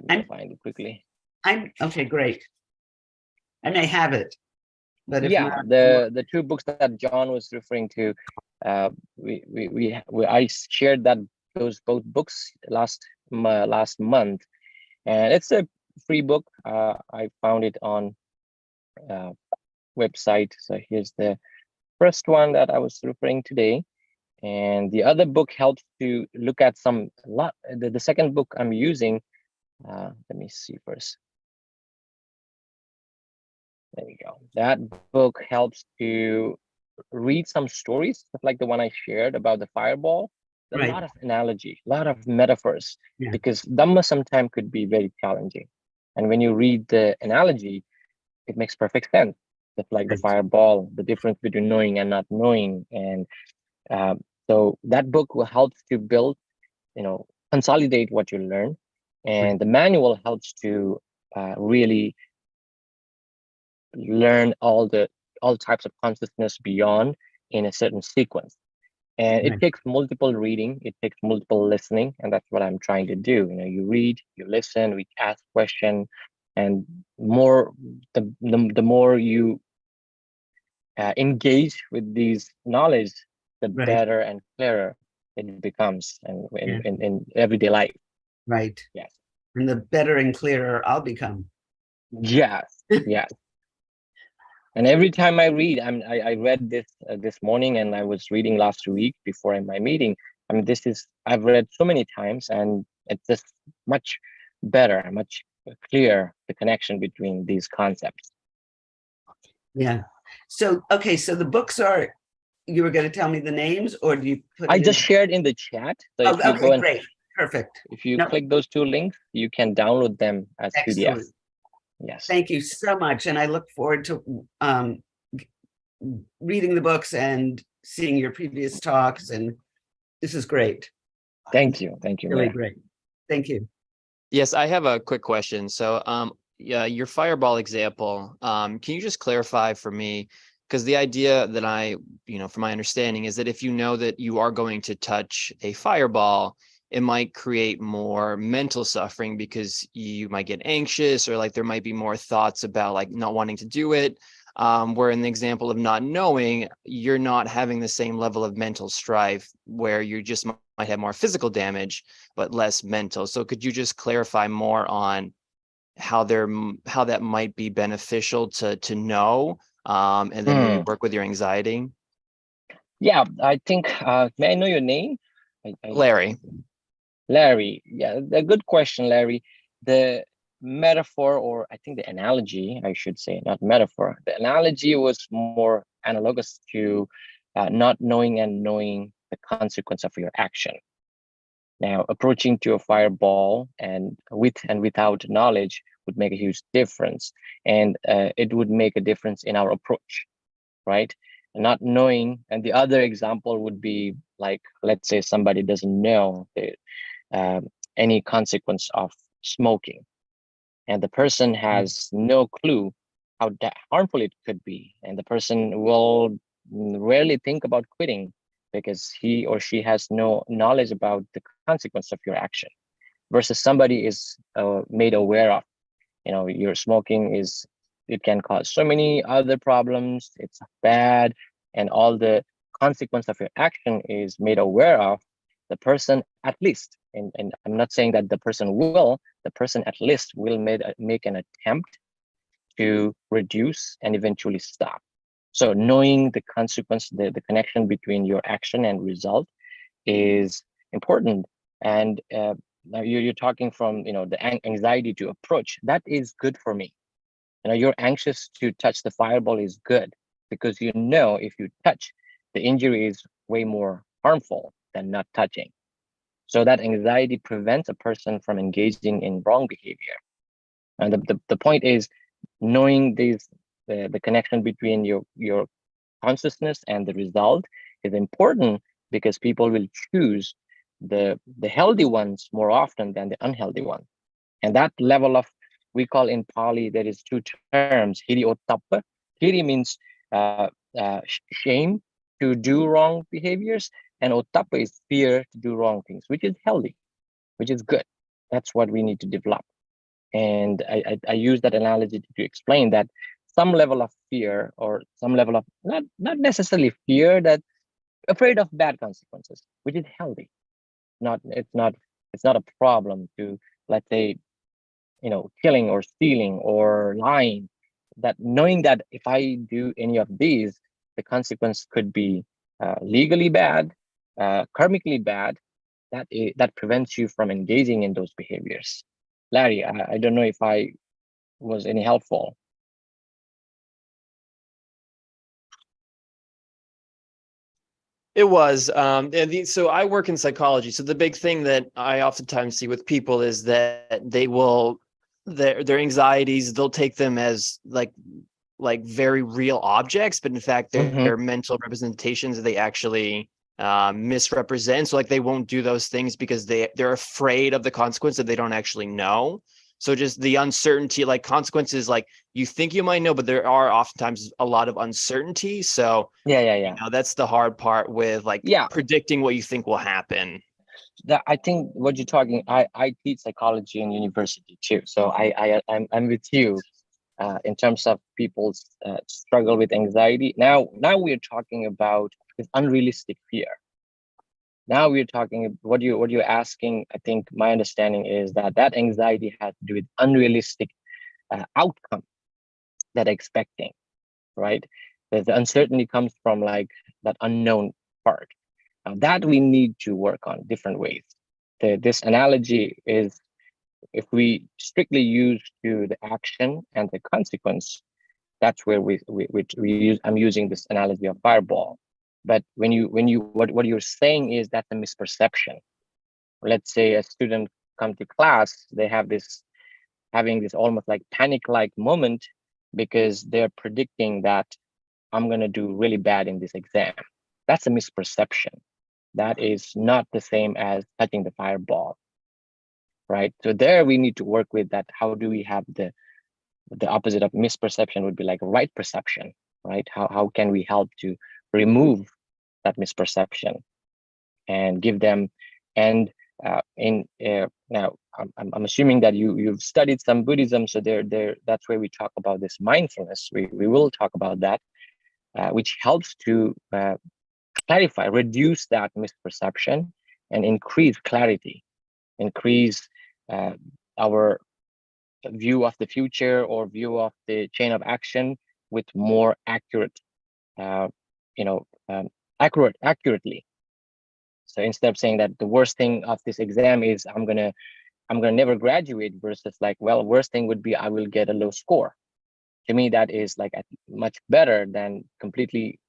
me find it quickly. Okay, great. I may have it, but if Yeah, not, the two books that John was referring to, I shared those both books last month, and it's a free book. I found it on website. So here's the first one that I was referring today, and the other book helps to look at the second book I'm using. Let me see first. There we go. That book helps to read some stories, like the one I shared about the fireball. A Right. lot of analogy, a lot of metaphors, Yeah. because Dhamma sometimes could be very challenging. And when you read the analogy, it makes perfect sense. Just like the Right. fireball, the difference between knowing and not knowing. And so that book will help to build, consolidate what you learn. And Right. the manual helps to really learn all types of consciousness beyond in a certain sequence. And Right. it takes multiple reading, it takes multiple listening, and that's what I'm trying to do. You read, you listen, we ask questions, and the more you engage with these knowledge, the Right. better and clearer it becomes in everyday life. Right. Yes. And the better and clearer I'll become. Yes. Yes. And every time I read, I read this morning, and I was reading last week before my meeting. I've read so many times, and it's just much better, much clearer, the connection between these concepts. Yeah. So, okay. So the books are, you were going to tell me the names, or do you put I just shared in the chat. So if you go and great. Perfect. if you click those two links, you can download them as Excellent. PDF. Yes. Thank you so much. And I look forward to reading the books and seeing your previous talks. And this is great. Thank you. Thank you. Really Mira. great. Thank you. Yes, I have a quick question. So, yeah, your fireball example, can you just clarify for me? Because the idea that from my understanding is that if you know that you are going to touch a fireball, it might create more mental suffering because you might get anxious, or like there might be more thoughts about like not wanting to do it. Where in the example of not knowing, you're not having the same level of mental strife, where you just might have more physical damage, but less mental. So could you just clarify more on how that might be beneficial to know, and then maybe work with your anxiety? Yeah, I think, may I know your name? Larry. Larry, yeah, a good question, Larry. The metaphor, or I think the analogy, I should say, not metaphor. The analogy was more analogous to not knowing and knowing the consequence of your action. Now, approaching to a fireball and without knowledge would make a huge difference, and it would make a difference in our approach. right? Not knowing. And the other example would be like, let's say somebody doesn't know any consequence of smoking, and the person has no clue how harmful it could be, and the person will rarely think about quitting because he or she has no knowledge about the consequence of your action, versus somebody is made aware of, your smoking is, it can cause so many other problems, it's bad, and all the consequence of your action is made aware of. The person at least, and I'm not saying that the person will, the person at least will make an attempt to reduce and eventually stop. So knowing the consequence, the connection between your action and result is important. And now you're talking from the anxiety to approach. That is good for me. You're anxious to touch the fireball is good, because if you touch, the injury is way more harmful than not touching. So that anxiety prevents a person from engaging in wrong behavior. And the point is knowing the connection between your consciousness and the result is important, because people will choose the healthy ones more often than the unhealthy one. And that level of, we call in Pali, there is two terms, hiri ottappa. Hiri means shame to do wrong behaviors, and ottappa is fear to do wrong things, which is healthy, which is good. That's what we need to develop. And I use that analogy to explain that some level of fear, or some level of not necessarily fear, that afraid of bad consequences, which is healthy. It's not a problem to, let's say, killing or stealing or lying. That knowing that if I do any of these, the consequence could be legally bad, karmically bad. That prevents you from engaging in those behaviors. Larry, I don't know if I was any helpful. It was. So I work in psychology. So the big thing that I oftentimes see with people is that they will, their anxieties, they'll take them as like very real objects, but in fact they're mental representations that they actually misrepresent. So like they won't do those things because they're afraid of the consequence that they don't actually know. So just the uncertainty, like consequences, like you think you might know, but there are oftentimes a lot of uncertainty. So yeah. That's the hard part with predicting what you think will happen. I think what you're talking, I teach psychology in university too. So I'm with you in terms of people's struggle with anxiety. Now we're talking about this unrealistic fear. Now we're talking what you're asking. I think my understanding is that anxiety has to do with unrealistic outcome that expecting, right? The uncertainty comes from like that unknown part. Now that we need to work on different ways. This analogy is, if we strictly use to the action and the consequence, that's where we use. I'm using this analogy of fireball. But when you what you're saying is that's a misperception. Let's say a student come to class, they have having this almost like panic-like moment because they're predicting that I'm going to do really bad in this exam. That's a misperception. That is not the same as touching the fireball, right? So there we need to work with that. How do we have the opposite of misperception would be like right perception, right? How can we help to remove that misperception and give them, and now I'm assuming that you've studied some Buddhism, so that's where we talk about this mindfulness. We will talk about that, which helps to clarify, reduce that misperception, and increase clarity, increase our view of the future or view of the chain of action with more accurate, accurately. So instead of saying that the worst thing of this exam is I'm gonna never graduate, versus like, well, worst thing would be I will get a low score. To me, that is like much better than completely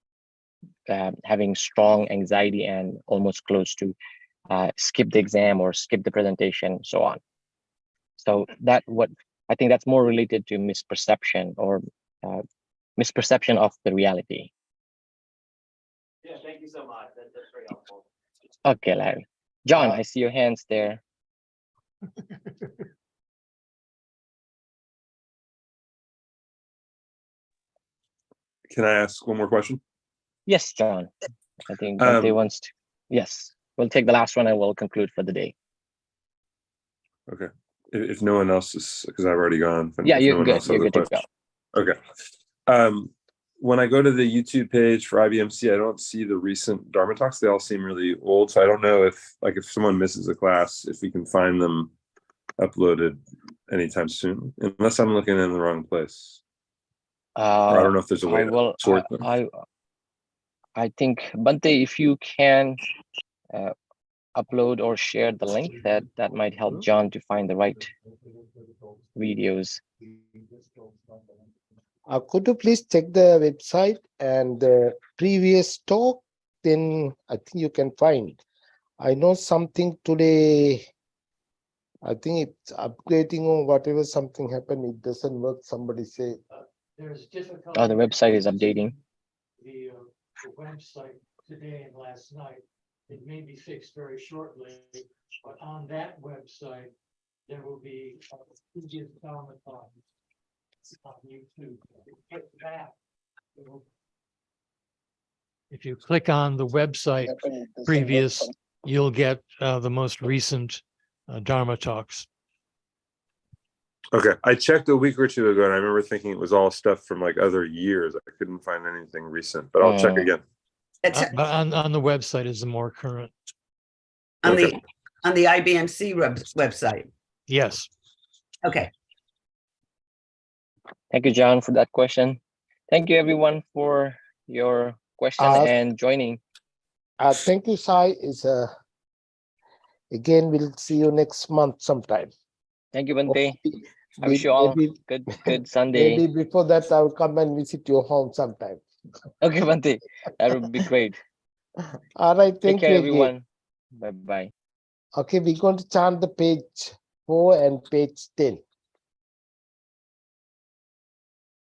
having strong anxiety and almost close to skip the exam or skip the presentation, so on. So I think that's more related to misperception or misperception of the reality. you so much. That's very helpful. Okay, Larry. John, I see your hands there. Can I ask one more question? Yes, John. I think Bante wants to. Yes, we'll take the last one and we'll conclude for the day. Okay. If no one else is, because I've already gone. Yeah, if you're no one good. else You're has a good to go. question. Okay. When I go to the YouTube page for IBMC, I don't see the recent Dharma talks. They all seem really old. So I don't know if someone misses a class, if we can find them uploaded anytime soon, unless I'm looking in the wrong place. Or I don't know if there's a way to sort them. I think, Bante, if you can upload or share the link, that might help John to find the right videos. Could you please check the website and the previous talk? Then I think you can find. I know something today. I think it's upgrading or whatever. Something happened. It doesn't work. Somebody say. There's difficulty. Oh, the website is updating. The website today and last night. It may be fixed very shortly, but on that website, there will be previous Dhamma talks on YouTube. If you click on the website previous, you'll get the most recent Dharma talks. Okay. I checked a week or two ago and I remember thinking it was all stuff from like other years. I couldn't find anything recent, but I'll check again. But on the website is the more current. On Okay. the IBMC website. Yes. Okay. Thank you, John, for that question. Thank you, everyone, for your question and joining. Thank you, Sai. Again, we'll see you next month sometime. Thank you, Bante. I wish you all good Sunday. Maybe before that, I will come and visit your home sometime. Okay, Bante. That would be great. All right. Take Thank care, you, everyone. Bye-bye. Okay, we're going to chant the page 4 and page 10.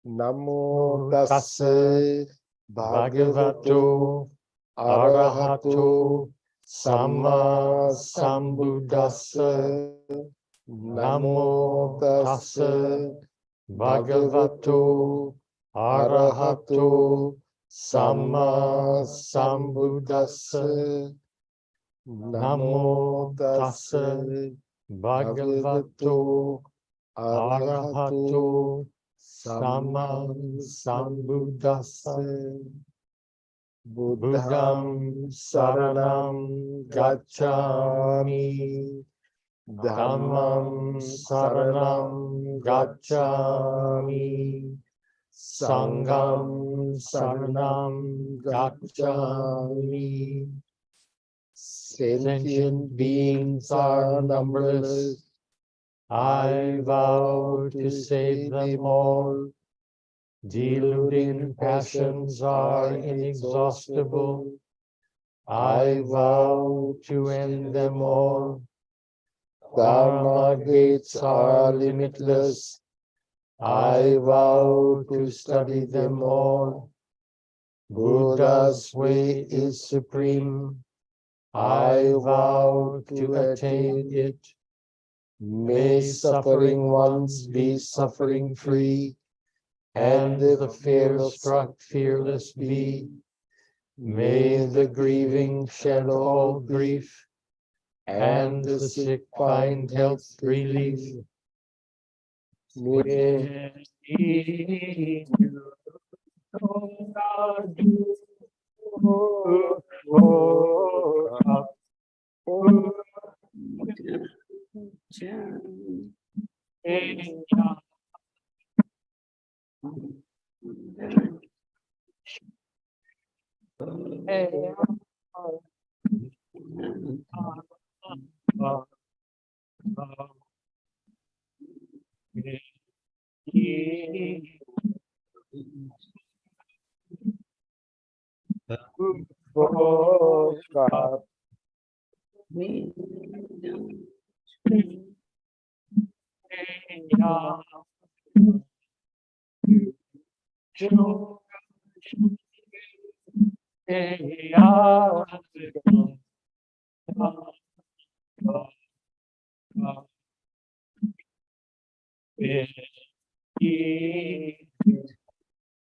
Namo tassa bhagavato arahato samma sambuddhassa. Namo tassa bhagavato arahato samma sambuddhassa. Namo tassa bhagavato arahato samma sambuddhassa. Buddham saranam gacchami. Dhammam saranam gacchami. Sangham saranam gacchami. Sentient beings are numberless. I vow to save them all. Deluding passions are inexhaustible. I vow to end them all. Dharma gates are limitless. I vow to study them all. Buddha's way is supreme. I vow to attain it. May suffering ones be suffering free, and the fear-struck fearless be. May the grieving shed all grief, and the sick find health relief. May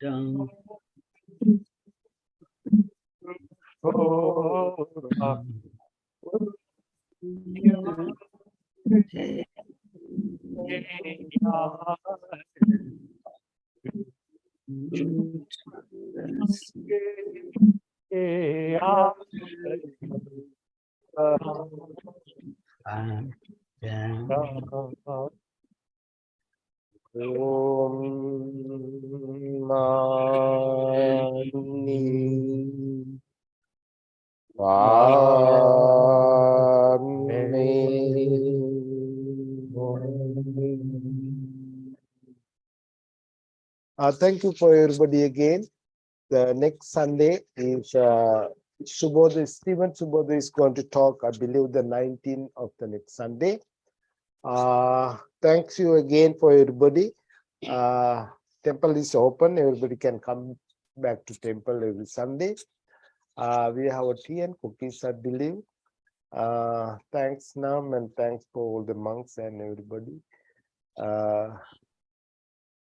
Dum, hey, down. Om Mani Thank you for everybody again. The next Sunday is Subodh, Stephen Subodh is going to talk, I believe, the 19th of the next Sunday. Thanks you again for everybody. Temple is open. Everybody can come back to temple every Sunday. We have a tea and cookies, I believe. Thanks, Nam, and thanks for all the monks and everybody.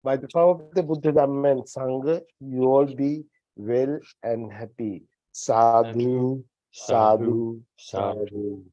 By the power of the Buddha, Dhamma, and Sangha, you all be well and happy. Sadhu, sadhu, sadhu.